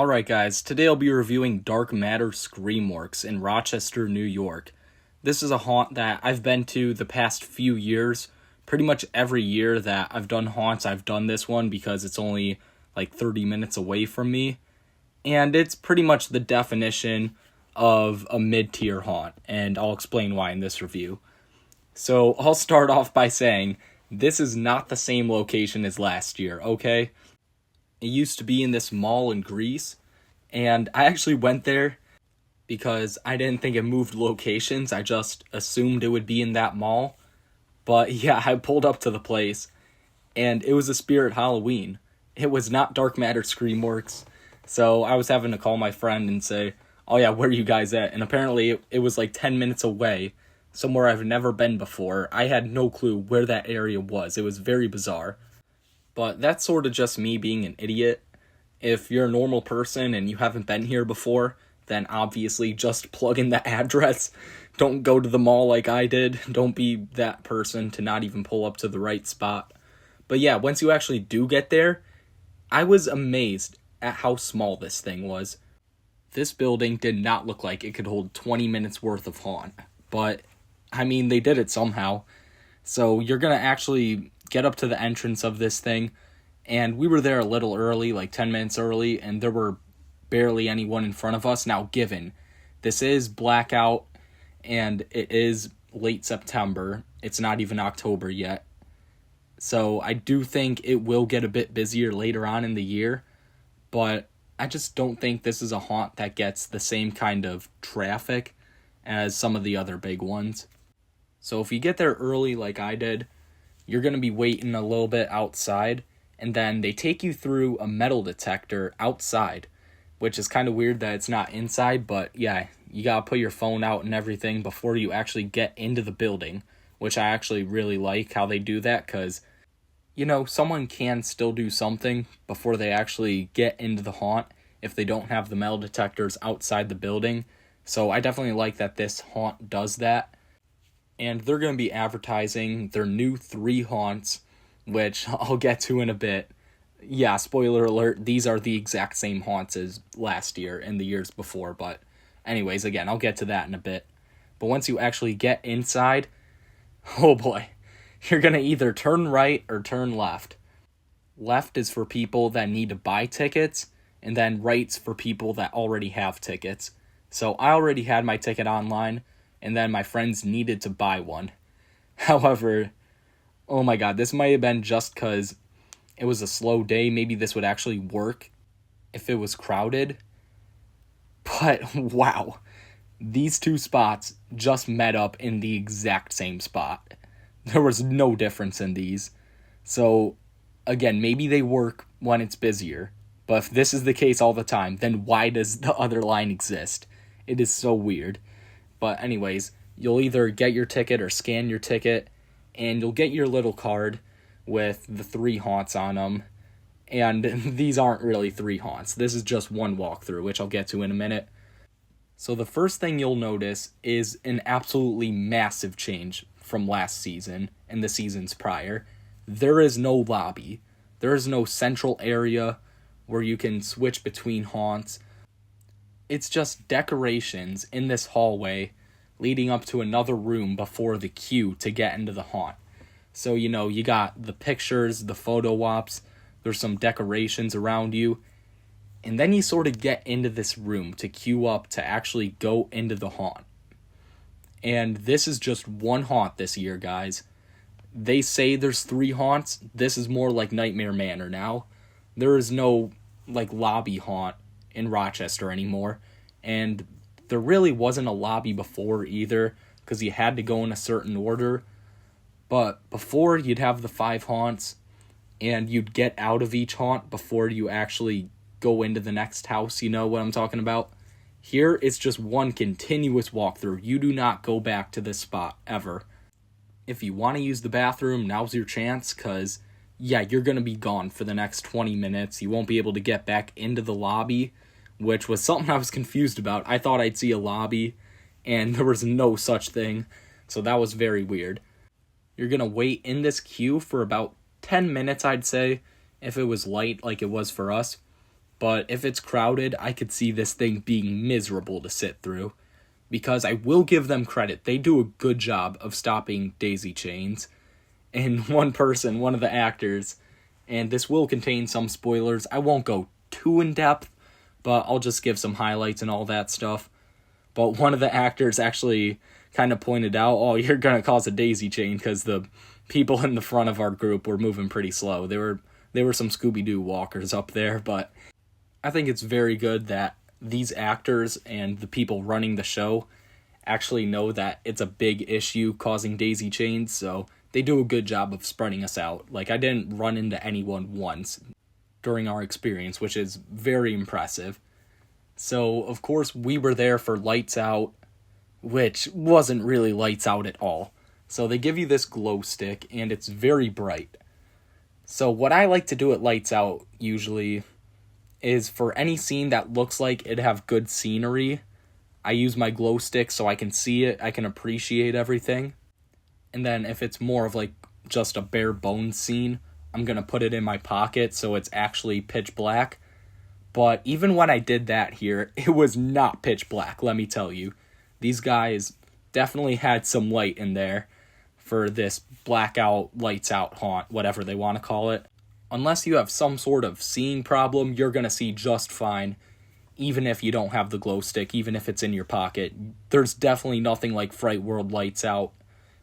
Alright guys, today I'll be reviewing Dark Matter Screamworks in Rochester, New York. This is a haunt that I've been to the past few years. Pretty much every year that I've done haunts, I've done this one because it's only like 30 minutes away from me. And it's pretty much the definition of a mid-tier haunt, and I'll explain why in this review. So I'll start off by saying, this is not the same location as last year, okay? It used to be in this mall in Greece, and I actually went there because I didn't think it moved locations. I just assumed it would be in that mall. But yeah, I pulled up to the place, and it was a Spirit Halloween. It was not Dark Matter Screamworks, so I was having to call my friend and say, oh yeah, where are you guys at? And apparently it was like 10 minutes away, somewhere I've never been before. I had no clue where that area was. It was very bizarre. But that's sort of just me being an idiot. If you're a normal person and you haven't been here before, then obviously just plug in the address. Don't go to the mall like I did. Don't be that person to not even pull up to the right spot. But yeah, once you actually do get there, I was amazed at how small this thing was. This building did not look like it could hold 20 minutes worth of haunt. But, I mean, they did it somehow. So you're going to actually get up to the entrance of this thing, and we were there a little early, like 10 minutes early, and there were barely anyone in front of us. Now, given this is blackout, and it is late September, it's not even October yet, so I do think it will get a bit busier later on in the year, but I just don't think this is a haunt that gets the same kind of traffic as some of the other big ones. So if you get there early like I did, you're going to be waiting a little bit outside, and then they take you through a metal detector outside, which is kind of weird that it's not inside, but yeah, you got to put your phone out and everything before you actually get into the building, which I actually really like how they do that, because, you know, someone can still do something before they actually get into the haunt if they don't have the metal detectors outside the building. So I definitely like that this haunt does that. And they're going to be advertising their new 3 haunts, which I'll get to in a bit. Yeah, spoiler alert, these are the exact same haunts as last year and the years before. But anyways, again, I'll get to that in a bit. But once you actually get inside, oh boy, you're going to either turn right or turn left. Left is for people that need to buy tickets, and then right's for people that already have tickets. So I already had my ticket online, and then my friends needed to buy one. However, oh my god, this might have been just because it was a slow day. Maybe this would actually work if it was crowded. But wow, these 2 spots just met up in the exact same spot. There was no difference in these. So again, maybe they work when it's busier. But if this is the case all the time, then why does the other line exist? It is so weird. But anyways, you'll either get your ticket or scan your ticket, and you'll get your little card with the 3 haunts on them. And these aren't really 3 haunts. This is just one walkthrough, which I'll get to in a minute. So the first thing you'll notice is an absolutely massive change from last season and the seasons prior. There is no lobby. There is no central area where you can switch between haunts. It's just decorations in this hallway leading up to another room before the queue to get into the haunt. So, you know, you got the pictures, the photo ops, there's some decorations around you, and then you sort of get into this room to queue up to actually go into the haunt. And this is just one haunt this year, guys. They say there's 3 haunts. This is more like Nightmare Manor now. There is no, like, lobby haunt in Rochester anymore, and there really wasn't a lobby before either, because you had to go in a certain order. But before, you'd have the 5 haunts, and you'd get out of each haunt before you actually go into the next house. You know what I'm talking about? Here, it's just one continuous walkthrough. You do not go back to this spot ever. If you want to use the bathroom, now's your chance, because yeah, you're going to be gone for the next 20 minutes. You won't be able to get back into the lobby, which was something I was confused about. I thought I'd see a lobby, and there was no such thing, so that was very weird. You're going to wait in this queue for about 10 minutes, I'd say, if it was light like it was for us. But if it's crowded, I could see this thing being miserable to sit through. Because I will give them credit. They do a good job of stopping daisy chains. And one of the actors, and this will contain some spoilers. I won't go too in depth, but I'll just give some highlights and all that stuff. But one of the actors actually kind of pointed out, oh, you're going to cause a daisy chain because the people in the front of our group were moving pretty slow. There were some Scooby-Doo walkers up there, but I think it's very good that these actors and the people running the show actually know that it's a big issue causing daisy chains, so they do a good job of spreading us out. Like, I didn't run into anyone once during our experience, which is very impressive. So, of course, we were there for Lights Out, which wasn't really lights out at all. So they give you this glow stick, and it's very bright. So what I like to do at Lights Out, usually, is for any scene that looks like it'd have good scenery, I use my glow stick so I can see it, I can appreciate everything. And then if it's more of like just a bare bones scene, I'm going to put it in my pocket so it's actually pitch black. But even when I did that here, it was not pitch black, let me tell you. These guys definitely had some light in there for this blackout, lights out haunt, whatever they want to call it. Unless you have some sort of seeing problem, you're going to see just fine, even if you don't have the glow stick, even if it's in your pocket. There's definitely nothing like Fright World Lights Out,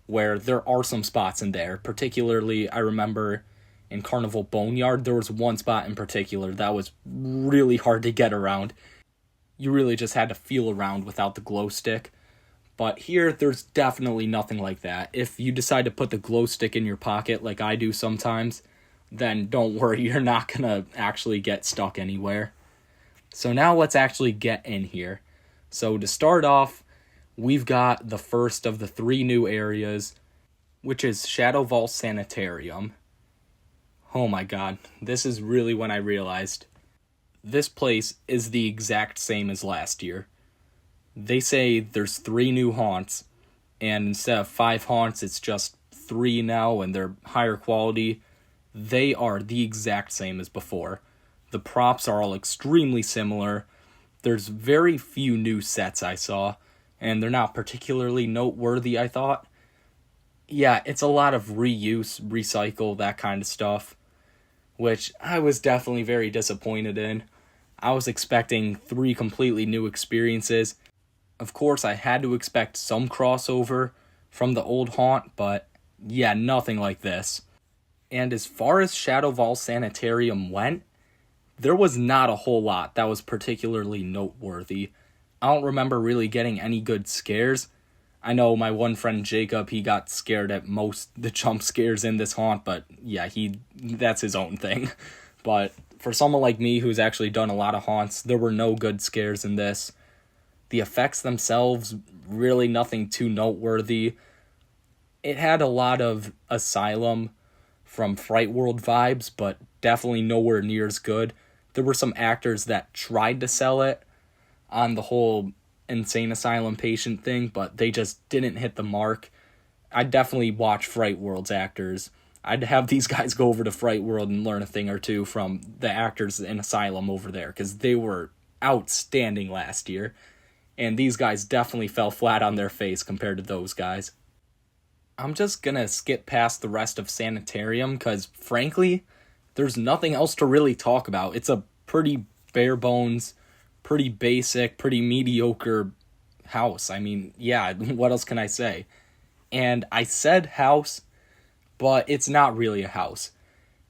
where there are some spots in there. Particularly, I remember in Carnival Boneyard, there was one spot in particular that was really hard to get around. You really just had to feel around without the glow stick. But here, there's definitely nothing like that. If you decide to put the glow stick in your pocket, like I do sometimes, then don't worry, you're not gonna actually get stuck anywhere. So now let's actually get in here. So to start off, we've got the first of the 3 new areas, which is Shadow Vault Sanitarium. Oh my god, this is really when I realized this place is the exact same as last year. They say there's 3 new haunts, and instead of 5 haunts, it's just 3 now, and they're higher quality. They are the exact same as before. The props are all extremely similar. There's very few new sets I saw, and they're not particularly noteworthy, I thought. Yeah, it's a lot of reuse, recycle, that kind of stuff, which I was definitely very disappointed in. I was expecting 3 completely new experiences. Of course, I had to expect some crossover from the old haunt, but yeah, nothing like this. And as far as Shadow Vault Sanitarium went, there was not a whole lot that was particularly noteworthy. I don't remember really getting any good scares. I know my one friend Jacob, he got scared at most the jump scares in this haunt, but yeah, that's his own thing. But for someone like me who's actually done a lot of haunts, there were no good scares in this. The effects themselves, really nothing too noteworthy. It had a lot of Asylum from Fright World vibes, but definitely nowhere near as good. There were some actors that tried to sell it on the whole insane asylum patient thing, but they just didn't hit the mark. I'd definitely watch Fright World's actors. I'd have these guys go over to Fright World and learn a thing or two from the actors in Asylum over there, because they were outstanding last year, and these guys definitely fell flat on their face compared to those guys. I'm just gonna skip past the rest of Sanitarium, because frankly, there's nothing else to really talk about. It's a pretty bare bones, pretty basic, pretty mediocre house. I mean, yeah, what else can I say? And I said house, but it's not really a house,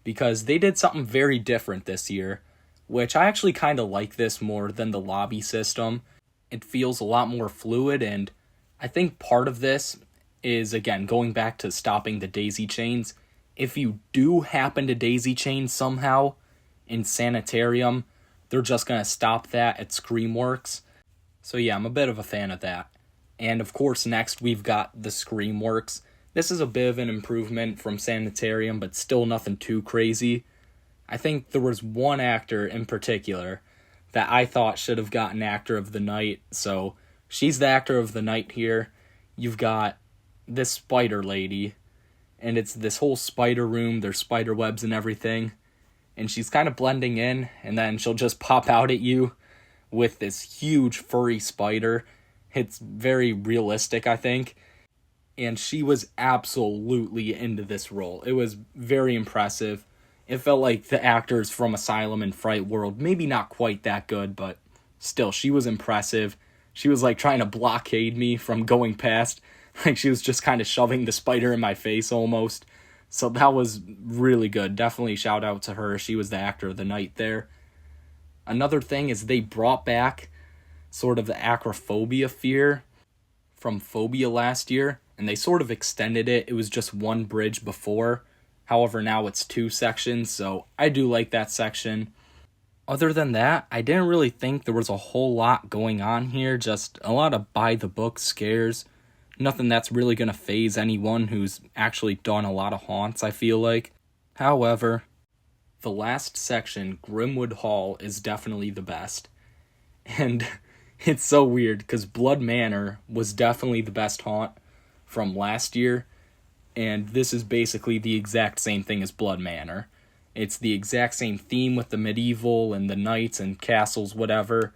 because they did something very different this year, which I actually kind of like this more than the lobby system. It feels a lot more fluid, and I think part of this is, again, going back to stopping the daisy chains. If you do happen to daisy chain somehow in Sanitarium, they're just going to stop that at Screamworks. So yeah, I'm a bit of a fan of that. And of course, next we've got the Screamworks. This is a bit of an improvement from Sanitarium, but still nothing too crazy. I think there was one actor in particular that I thought should have gotten Actor of the Night. So she's the Actor of the Night here. You've got this spider lady, and it's this whole spider room. There's spider webs and everything. and she's kind of blending in, and then she'll just pop out at you with this huge furry spider. It's very realistic, I think. And she was absolutely into this role. It was very impressive. It felt like the actors from Asylum and Fright World, maybe not quite that good, but still, she was impressive. She was like trying to blockade me from going past. Like she was just kind of shoving the spider in my face almost. So that was really good. Definitely shout out to her. She was the actor of the night there. Another thing is they brought back sort of the acrophobia fear from Phobia last year, and they sort of extended it. It was just one bridge before. However, now it's 2 sections, so I do like that section. Other than that, I didn't really think there was a whole lot going on here, just a lot of by-the-book scares. Nothing that's really going to faze anyone who's actually done a lot of haunts, I feel like. However, the last section, Grimwood Hall, is definitely the best. And it's so weird, because Blood Manor was definitely the best haunt from last year, and this is basically the exact same thing as Blood Manor. It's the exact same theme with the medieval and the knights and castles, whatever.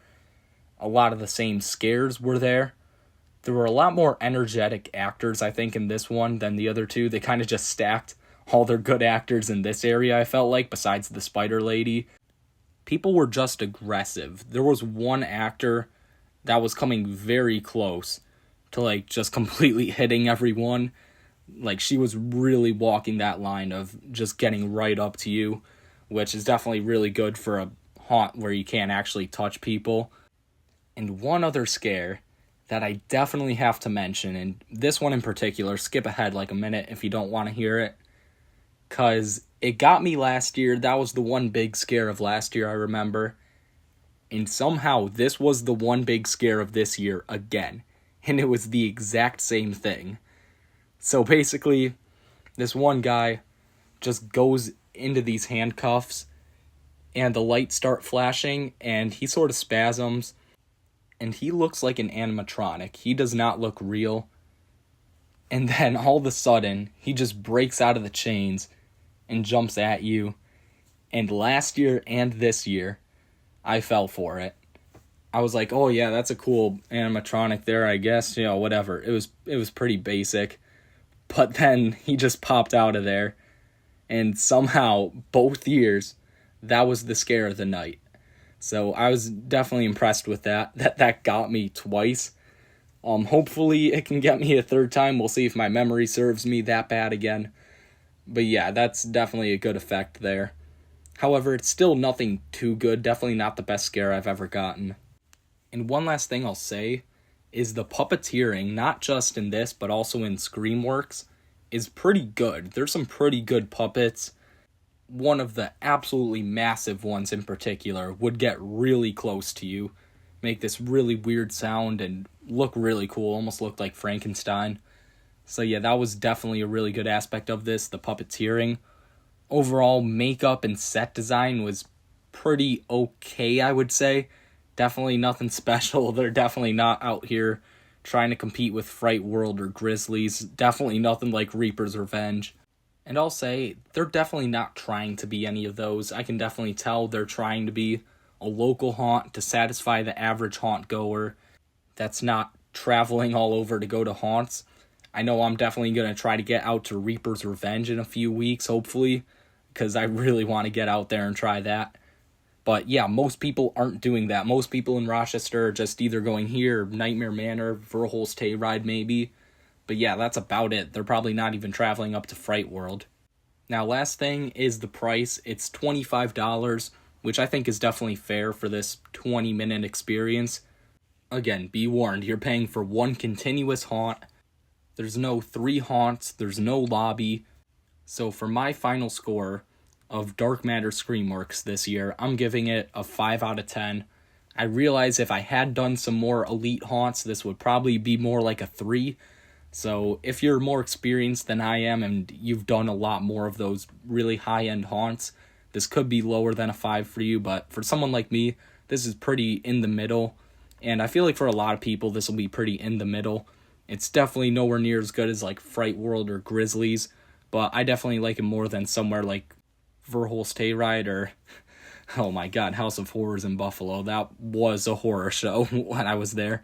A lot of the same scares were there. There were a lot more energetic actors, I think, in this one than the other two. They kind of just stacked all their good actors in this area, I felt like, besides the Spider Lady. People were just aggressive. There was one actor that was coming very close to, like, just completely hitting everyone. Like, she was really walking that line of just getting right up to you, which is definitely really good for a haunt where you can't actually touch people. And one other scare that I definitely have to mention, and this one in particular, skip ahead like a minute if you don't want to hear it, because it got me last year. That was the one big scare of last year, I remember. And somehow this was the one big scare of this year again. And it was the exact same thing. So basically, this one guy just goes into these handcuffs, and the lights start flashing, and he sort of spasms, and he looks like an animatronic. He does not look real. And then all of a sudden, he just breaks out of the chains and jumps at you. And last year and this year, I fell for it. I was like, oh yeah, that's a cool animatronic there, I guess, you know, whatever. It was pretty basic. But then he just popped out of there. And somehow, both years, that was the scare of the night. So I was definitely impressed with that. That got me twice. Hopefully it can get me a third time. We'll see if my memory serves me that bad again. But yeah, that's definitely a good effect there. However, it's still nothing too good. Definitely not the best scare I've ever gotten. And one last thing I'll say is the puppeteering, not just in this, but also in Screamworks, is pretty good. There's some pretty good puppets. One of the absolutely massive ones in particular would get really close to you, make this really weird sound, and look really cool, almost looked like Frankenstein. So yeah, that was definitely a really good aspect of this, the puppeteering. Overall, makeup and set design was pretty okay, I would say. Definitely nothing special. They're definitely not out here trying to compete with Fright World or Grizzlies. Definitely nothing like Reaper's Revenge. And I'll say, they're definitely not trying to be any of those. I can definitely tell they're trying to be a local haunt to satisfy the average haunt goer that's not traveling all over to go to haunts. I know I'm definitely going to try to get out to Reaper's Revenge in a few weeks, hopefully, because I really want to get out there and try that. But yeah, most people aren't doing that. Most people in Rochester are just either going here, Nightmare Manor, Verholst Hayride maybe. But yeah, that's about it. They're probably not even traveling up to Fright World. Now, last thing is the price. It's $25, which I think is definitely fair for this 20-minute experience. Again, be warned, you're paying for one continuous haunt. There's no 3 haunts. There's no lobby. So for my final score of Dark Matter Screamworks this year, I'm giving it a 5 out of 10. I realize if I had done some more elite haunts, this would probably be more like a 3. So if you're more experienced than I am and you've done a lot more of those really high-end haunts, this could be lower than a 5 for you. But for someone like me, this is pretty in the middle. And I feel like for a lot of people, this will be pretty in the middle. It's definitely nowhere near as good as like Fright World or Grizzlies, but I definitely like it more than somewhere like Verholst Hayride, or oh my god, House of Horrors in Buffalo. That was a horror show when I was there.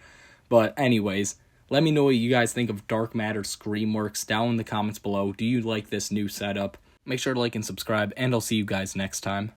But anyways, let me know what you guys think of Dark Matter Screamworks down in the comments below. Do you like this new setup? Make sure to like and subscribe, and I'll see you guys next time.